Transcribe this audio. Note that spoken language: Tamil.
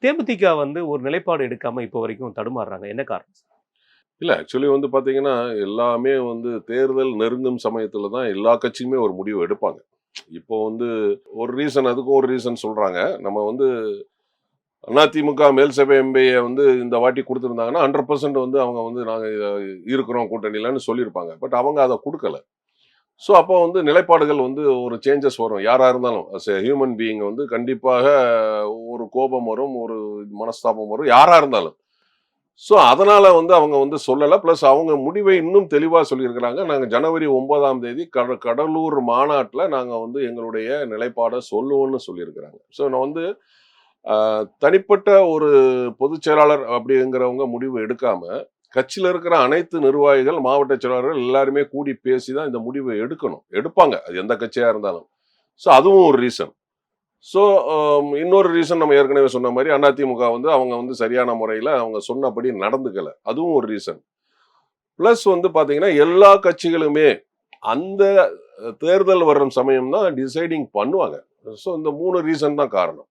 தேமுதிக வந்து ஒரு நிலைப்பாடு எடுக்காம இப்போ வரைக்கும் தடுமாறுறாங்க. என்ன காரணம்? இல்ல ஆக்சுவலி வந்து பார்த்தீங்கன்னா, எல்லாமே வந்து தேர்தல் நெருங்கும் சமயத்தில தான் எல்லா கட்சியுமே ஒரு முடிவு எடுப்பாங்க. இப்போ வந்து ஒரு ரீசன் அதுக்கும் ஒரு ரீசன் சொல்றாங்க. நம்ம வந்து அதிமுக மேல் சபை எம்பிய வந்து இந்த வாட்டி குடுத்திருந்தாங்கன்னா, 100% வந்து அவங்க வந்து நாங்க இருக்கிறோம் கூட்டணிலன்னு சொல்லியிருப்பாங்க. பட் அவங்க அத குடுக்கல. ஸோ அப்போ வந்து நிலைப்பாடுகள் வந்து ஒரு சேஞ்சஸ் வரும். யாரா இருந்தாலும் அஸ் எ ஹியூமன் பீயிங் வந்து கண்டிப்பாக ஒரு கோபம் வரும், ஒரு மனஸ்தாபம் வரும். யாரா இருந்தாலும். ஸோ, அதனால வந்து அவங்க வந்து சொல்லல. பிளஸ் அவங்க முடிவை இன்னும் தெளிவா சொல்லியிருக்கிறாங்க. நாங்க ஜனவரி 9ஆம் தேதி கடலூர் மாநாட்ல நாங்க வந்து எங்களுடைய நிலைப்பாட சொல்லுவோம்னு சொல்லியிருக்கிறாங்க. ஸோ, நான் வந்து தனிப்பட்ட ஒரு பொதுச் செயலாளர் அப்படிங்கிறவங்க முடிவு எடுக்காம, கட்சியில இருக்கிற அனைத்து நிர்வாகிகள், மாவட்ட செயலாளர்கள் எல்லாருமே கூடி பேசி தான் இந்த முடிவ எடுக்கணும். எடுப்பாங்க. அது எந்த கட்சியா இருந்தாலும். ஸோ, அதுவும் ஒரு ரீசன். ஸோ, இன்னொரு ரீசன் நம்ம ஏற்கனவே சொன்ன மாரி அதிமுக வந்து அவங்க வந்து சரியான முறையில அவங்க சொன்னபடி நடந்துக்கல. அதுவும் ஒரு ரீசன். பிளஸ் வந்து பார்த்தீங்கன்னா, எல்லா கட்சிகளுமே அந்த தேர்தல் வரும் சமயம் தான் டிசைடிங் பண்ணுவாங்க. ஸோ, இந்த 3 ரீசன் தான் காரணம்.